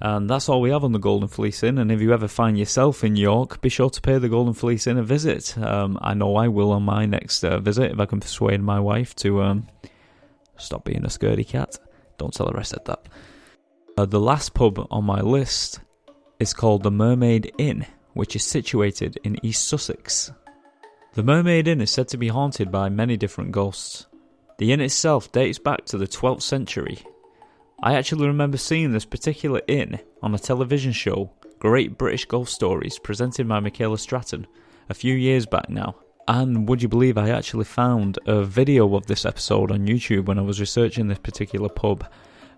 And that's all we have on the Golden Fleece Inn, and if you ever find yourself in York, be sure to pay the Golden Fleece Inn a visit. I know I will on my next visit, if I can persuade my wife to stop being a scaredy cat. Don't tell her I said that. The last pub on my list is called the Mermaid Inn, which is situated in East Sussex. The Mermaid Inn is said to be haunted by many different ghosts. The inn itself dates back to the 12th century. I actually remember seeing this particular inn on a television show, Great British Ghost Stories, presented by Michaela Stratton, a few years back now. And would you believe I actually found a video of this episode on YouTube when I was researching this particular pub.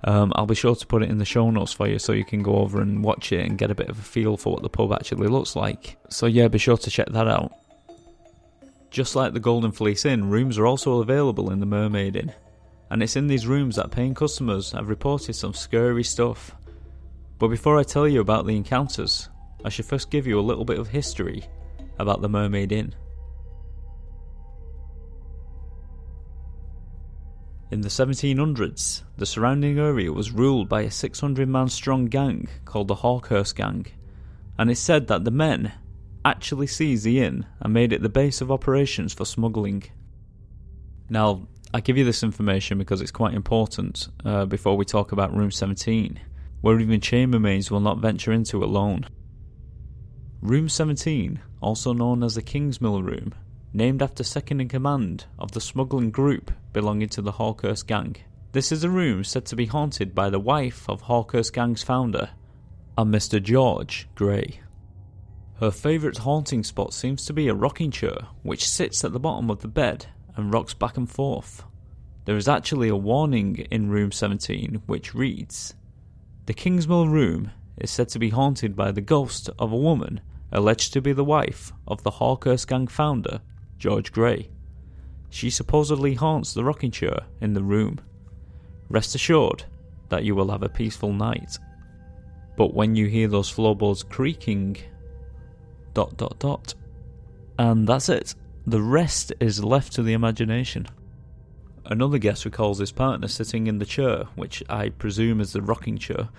I'll be sure to put it in the show notes for you so you can go over and watch it and get a bit of a feel for what the pub actually looks like. So yeah, be sure to check that out. Just like the Golden Fleece Inn, rooms are also available in the Mermaid Inn. And it's in these rooms that paying customers have reported some scary stuff. But before I tell you about the encounters, I should first give you a little bit of history about the Mermaid Inn. In the 1700s, the surrounding area was ruled by a 600-man strong gang called the Hawkhurst Gang, and it's said that the men actually seized the inn and made it the base of operations for smuggling. Now, I give you this information because it's quite important before we talk about Room 17, where even chambermaids will not venture into alone. Room 17, also known as the Kingsmill Room, named after second in command of the smuggling group belonging to the Hawkhurst Gang. This is a room said to be haunted by the wife of Hawkhurst Gang's founder, a Mr. George Gray. Her favourite haunting spot seems to be a rocking chair which sits at the bottom of the bed and rocks back and forth. There is actually a warning in Room 17 which reads, "The Kingsmill Room is said to be haunted by the ghost of a woman alleged to be the wife of the Hawkhurst Gang founder, George Gray. She supposedly haunts the rocking chair in the room. Rest assured that you will have a peaceful night. But when you hear those floorboards creaking... ... And that's it. The rest is left to the imagination." Another guest recalls his partner sitting in the chair, which I presume is the rocking chair,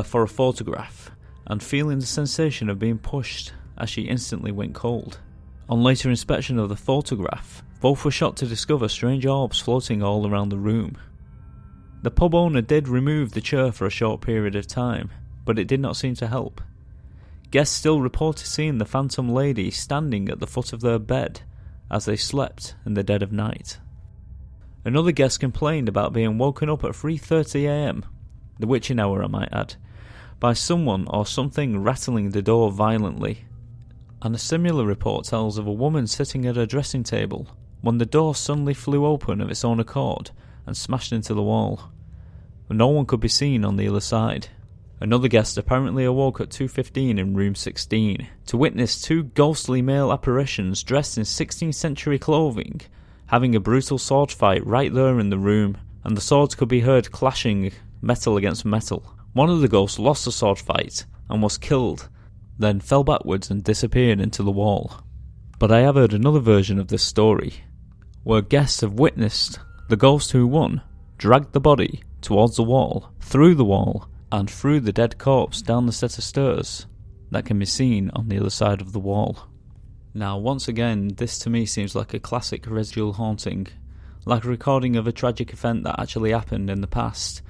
for a photograph, and feeling the sensation of being pushed as she instantly went cold. On later inspection of the photograph, both were shocked to discover strange orbs floating all around the room. The pub owner did remove the chair for a short period of time, but it did not seem to help. Guests still reported seeing the phantom lady standing at the foot of their bed as they slept in the dead of night. Another guest complained about being woken up at 3:30 AM, the witching hour I might add, by someone or something rattling the door violently. And a similar report tells of a woman sitting at her dressing table when the door suddenly flew open of its own accord and smashed into the wall. No one could be seen on the other side. Another guest apparently awoke at 2:15 in Room 16 to witness two ghostly male apparitions dressed in 16th century clothing having a brutal sword fight right there in the room, and the swords could be heard clashing metal against metal. One of the ghosts lost the sword fight and was killed, then fell backwards and disappeared into the wall. But I have heard another version of this story, where guests have witnessed the ghost who won dragged the body towards the wall, and threw the dead corpse down the set of stairs that can be seen on the other side of the wall. Now, once again, this to me seems like a classic residual haunting, like a recording of a tragic event that actually happened in the past,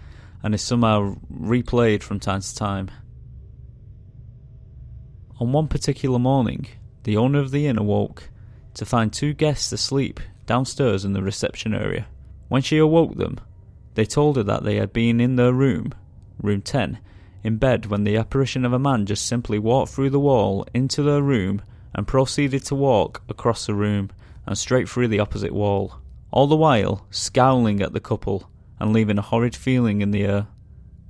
and is somehow replayed from time to time. On one particular morning, the owner of the inn awoke to find two guests asleep downstairs in the reception area. When she awoke them, they told her that they had been in their room 10, in bed when the apparition of a man just simply walked through the wall into their room and proceeded to walk across the room and straight through the opposite wall, all the while scowling at the couple and leaving a horrid feeling in the air.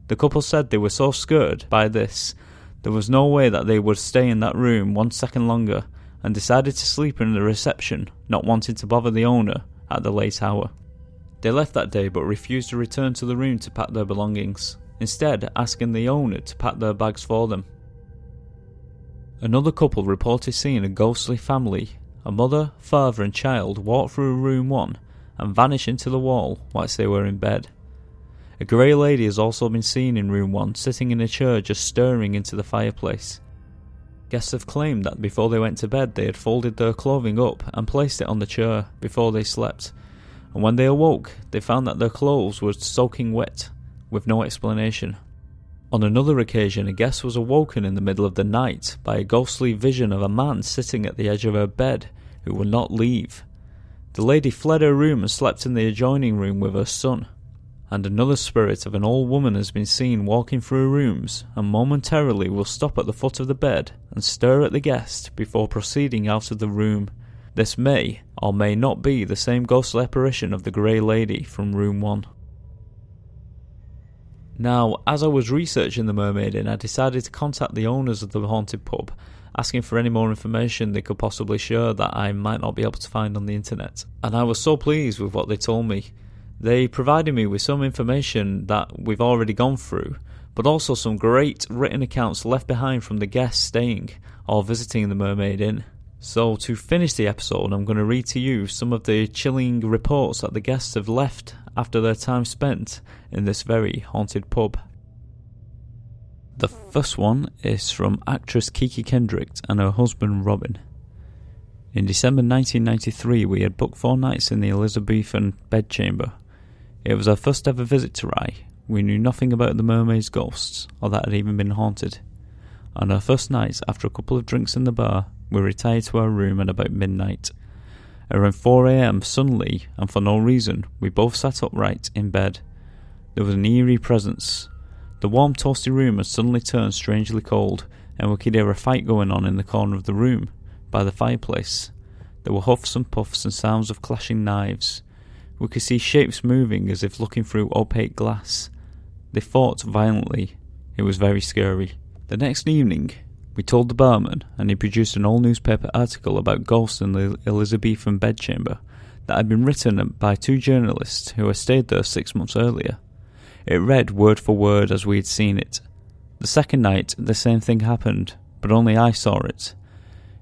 The couple said they were so scared by this, there was no way that they would stay in that room 1 second longer, and decided to sleep in the reception, not wanting to bother the owner at the late hour. They left that day but refused to return to the room to pack their belongings, instead asking the owner to pack their bags for them. Another couple reported seeing a ghostly family, a mother, father and child, walk through room 1 and vanish into the wall whilst they were in bed. A grey lady has also been seen in room 1, sitting in a chair just staring into the fireplace. Guests have claimed that before they went to bed they had folded their clothing up and placed it on the chair before they slept, and when they awoke they found that their clothes were soaking wet, with no explanation. On another occasion, a guest was awoken in the middle of the night by a ghostly vision of a man sitting at the edge of her bed who would not leave. The lady fled her room and slept in the adjoining room with her son. And another spirit of an old woman has been seen walking through rooms and momentarily will stop at the foot of the bed and stare at the guest before proceeding out of the room. This may or may not be the same ghostly apparition of the grey lady from room 1. Now, as I was researching the Mermaid Inn, I decided to contact the owners of the haunted pub, asking for any more information they could possibly share that I might not be able to find on the internet. And I was so pleased with what they told me. They provided me with some information that we've already gone through, but also some great written accounts left behind from the guests staying or visiting the Mermaid Inn. So to finish the episode, I'm going to read to you some of the chilling reports that the guests have left after their time spent in this very haunted pub. The first one is from actress Kiki Kendricks and her husband Robin. In December 1993 we had booked 4 nights in the Elizabethan Bedchamber. It was our first ever visit to Rye. We knew nothing about the mermaid's ghosts, or that it had even been haunted. On our first night, after a couple of drinks in the bar, we retired to our room at about midnight. Around 4 a.m, suddenly, and for no reason, we both sat upright in bed. There was an eerie presence. The warm, toasty room had suddenly turned strangely cold, and we could hear a fight going on in the corner of the room, by the fireplace. There were huffs and puffs and sounds of clashing knives. We could see shapes moving as if looking through opaque glass. They fought violently. It was very scary. The next evening, we told the barman, and he produced an old newspaper article about ghosts in the Elizabethan Bedchamber that had been written by 2 journalists who had stayed there 6 months earlier. It read word for word as we had seen it. The second night, the same thing happened, but only I saw it.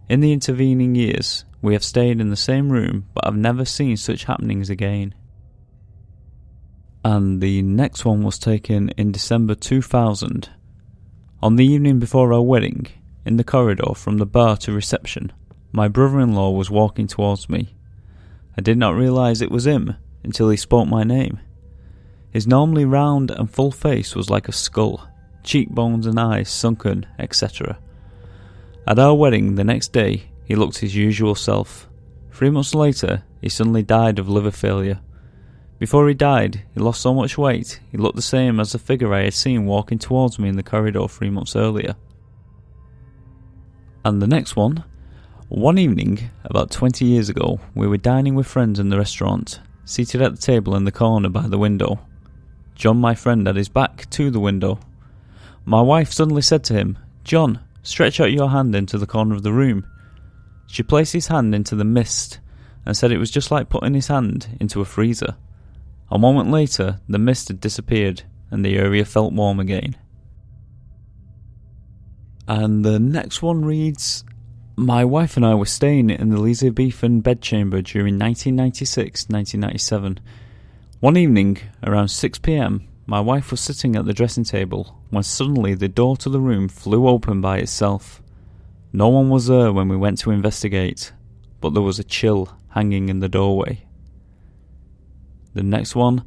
In the intervening years, we have stayed in the same room, but I've never seen such happenings again. And the next one was taken in December 2000. On the evening before our wedding, in the corridor from the bar to reception, my brother-in-law was walking towards me. I did not realise it was him until he spoke my name. His normally round and full face was like a skull, cheekbones and eyes sunken, etc. At our wedding the next day, he looked his usual self. 3 months later, he suddenly died of liver failure. Before he died, he lost so much weight, he looked the same as the figure I had seen walking towards me in the corridor 3 months earlier. And the next one evening, about 20 years ago, we were dining with friends in the restaurant, seated at the table in the corner by the window. John, my friend, had his back to the window. My wife suddenly said to him, "John, stretch out your hand into the corner of the room." She placed his hand into the mist and said it was just like putting his hand into a freezer. A moment later, the mist had disappeared and the area felt warm again. And the next one reads, my wife and I were staying in the Elizabethan Bedchamber during 1996-1997. One evening, around 6 p.m, my wife was sitting at the dressing table when suddenly the door to the room flew open by itself. No one was there when we went to investigate, but there was a chill hanging in the doorway. The next one,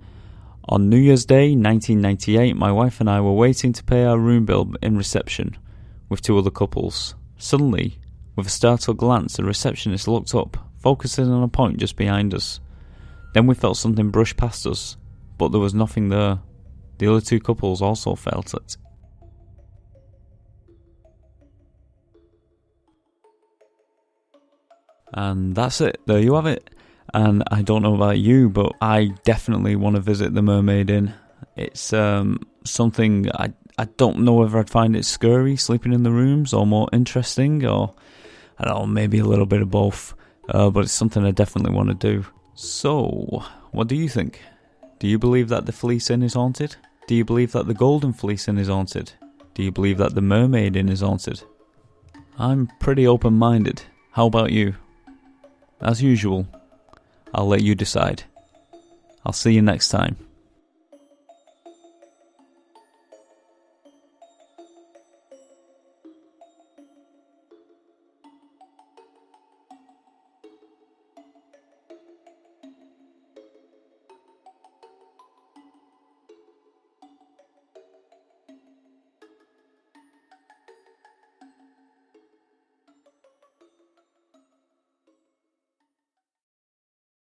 on New Year's Day 1998, my wife and I were waiting to pay our room bill in reception with 2 other couples. Suddenly, with a startled glance, the receptionist looked up, focusing on a point just behind us. Then we felt something brush past us, but there was nothing there. The other 2 couples also felt it. And that's it. There you have it. And I don't know about you, but I definitely want to visit the Mermaid Inn. It's something I don't know whether I'd find it scary sleeping in the rooms or more interesting, or I don't know, maybe a little bit of both. But it's something I definitely want to do. So, what do you think? Do you believe that the Fleece Inn is haunted? Do you believe that the Golden Fleece Inn is haunted? Do you believe that the Mermaid Inn is haunted? I'm pretty open-minded. How about you? As usual, I'll let you decide. I'll see you next time.